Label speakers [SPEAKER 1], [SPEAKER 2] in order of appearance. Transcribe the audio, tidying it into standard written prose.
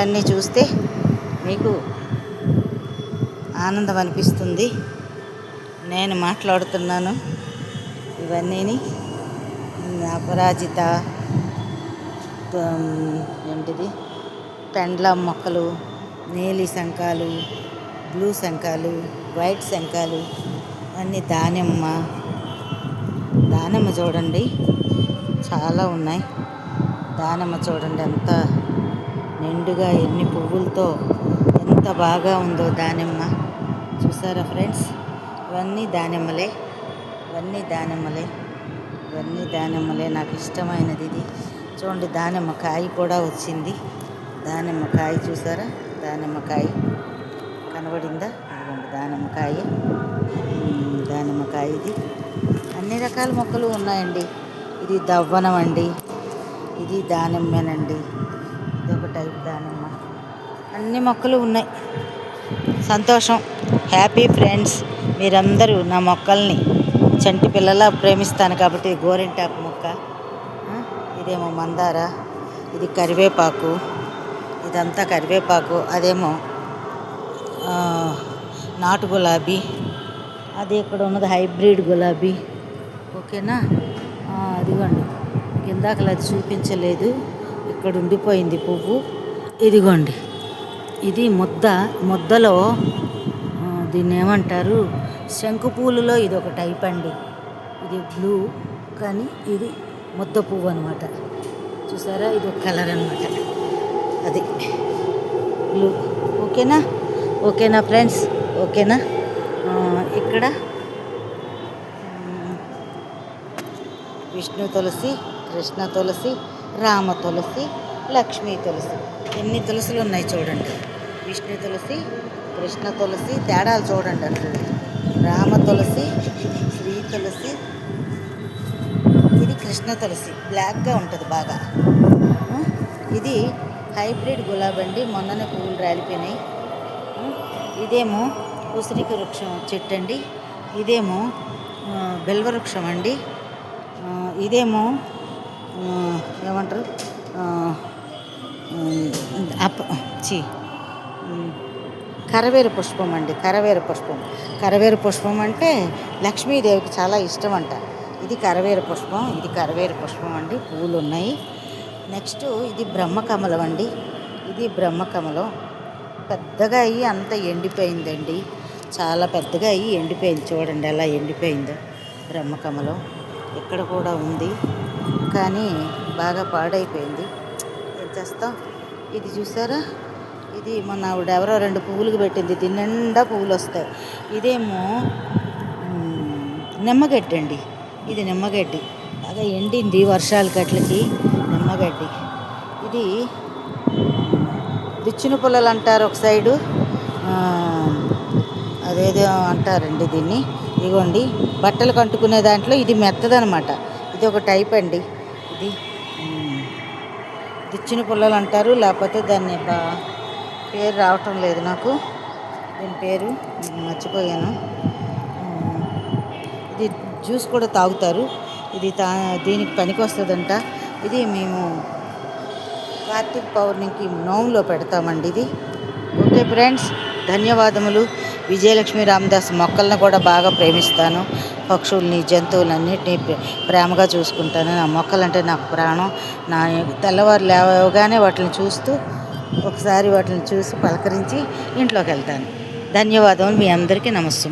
[SPEAKER 1] అన్నీ చూస్తే మీకు ఆనందం అనిపిస్తుంది. నేను మాట్లాడుతున్నాను ఇవన్నీని అపరాజిత ఏంటిది పెండ్లం మొక్కలు, నీలి శంఖాలు, బ్లూ శంఖాలు, వైట్ శంఖాలు, అన్నీ దానిమ్మ చూడండి చాలా ఉన్నాయి. దానిమ్మ చూడండి ఎంత నిండుగా ఎన్ని పువ్వులతో ఎంత బాగా ఉందో దానిమ్మ. చూసారా ఫ్రెండ్స్, ఇవన్నీ దానిమ్మలే. నాకు ఇష్టమైనది ఇది. చూడండి దానిమ్మ కాయ కూడా వచ్చింది. దానిమ్మ కాయ చూసారా, దానిమ్మకాయ కనబడిందా? ఇదిగోండి దానిమ్మకాయ ఇది. అన్ని రకాల మొక్కలు ఉన్నాయండి. ఇది దవ్వనం అండి, ఇది దానిమ్మేనండి, ఇది ఒక టైప్ దానిమ్మ. అన్ని మొక్కలు ఉన్నాయి. సంతోషం, హ్యాపీ ఫ్రెండ్స్. మీరందరూ నా మొక్కల్ని చంటి పిల్లలా ప్రేమిస్తాను కాబట్టి గోరింటాకు మొక్క, ఇదేమో మందార, ఇది కరివేపాకు, ఇదంతా కరివేపాకు, అదేమో నాటు గులాబీ, అది ఇక్కడ ఉన్నది హైబ్రిడ్ గులాబీ. ఓకేనా? అదిగోండి ఇందాకలా అది చూపించలేదు, ఇక్కడ ఉండిపోయింది పువ్వు. ఇదిగోండి ఇది ముద్దలో దీన్ని ఏమంటారు, శంకు పూలులో ఇది ఒక టైప్ అండి. ఇది బ్లూ కానీ ఇది ముద్ద పువ్వు అనమాట. చూసారా, ఇది ఒక కలర్ అనమాట, అది బ్లూ. ఓకేనా ఫ్రెండ్స్? ఓకేనా? ఇక్కడ విష్ణు తులసి, కృష్ణ తులసి, రామ తులసి, లక్ష్మీ తులసి, ఎన్ని తులసులు ఉన్నాయి చూడండి. విష్ణు తులసి, కృష్ణ తులసి, తేడాలు చూడండి అసలు. రామ తులసి, శ్రీ తులసి, ఇది కృష్ణ తులసి, బ్లాక్గా ఉంటుంది బాగా. ఇది హైబ్రిడ్ గులాబీ అండి, మొన్ననే పువ్వులు రాలిపోయినాయి. ఇదేమో ఉసిరిక వృక్షం చెట్టు అండి, ఇదేమో బిల్వవృక్షం అండి, ఇదేమో ఏమంటారు కరవేర పుష్పం అండి. కరవేర పుష్పం అంటే లక్ష్మీదేవికి చాలా ఇష్టం అంట. ఇది కరవేర పుష్పం అండి, పువ్వులు ఉన్నాయి. నెక్స్ట్ ఇది బ్రహ్మకమలం అండి. ఇది బ్రహ్మకమలం పెద్దగా అయ్యి అంత ఎండిపోయిందండి, చాలా పెద్దగా అయ్యి ఎండిపోయింది. చూడండి ఎలా ఎండిపోయిందో బ్రహ్మకమలం. ఇక్కడ కూడా ఉంది కానీ బాగా పాడైపోయింది, ఏం చేస్తాం. ఇది చూసారా, ఇది మొన్న ఆవిడ ఎవరో 2 పువ్వులకు పెట్టింది, దీని నిండా పువ్వులు వస్తాయి. ఇదేమో నిమ్మగడ్డి అండి, ఇది నిమ్మగడ్డి బాగా ఎండింది వర్షాల గట్లకి. నిమ్మగడ్డి ఇది దిచ్చిన పుల్లలు అంటారు ఒక సైడు, అదేదో అంటారండి దీన్ని. ఇదిగోండి బట్టలు కంటుకునే దాంట్లో ఇది మెత్తదనమాట, ఇది ఒక టైప్ అండి. ఇది దిచ్చిన పుల్లలు అంటారు, లేకపోతే దాన్ని పేరు రావటం లేదు నాకు, దీని పేరు మర్చిపోయాను. ఇది జ్యూస్ కూడా తాగుతారు, ఇది దీనికి పనికి వస్తుందంట. ఇది మేము కార్తీక పౌర్ణమికి నోములో పెడతామండి ఇది. ఓకే ఫ్రెండ్స్, ధన్యవాదములు. విజయలక్ష్మి రామదాస్ మొక్కలను కూడా బాగా ప్రేమిస్తాను. పక్షుల్ని, జంతువులన్నిటినీ ప్రేమగా చూసుకుంటాను. నా మొక్కలంటే నాకు ప్రాణం. నా తెల్లవారు లేవగానే వాటిని చూస్తూ ఒకసారి వాటిని చూసి పలకరించి ఇంట్లోకి వెళ్తాను. ధన్యవాదములు. మీ అందరికీ నమస్తే.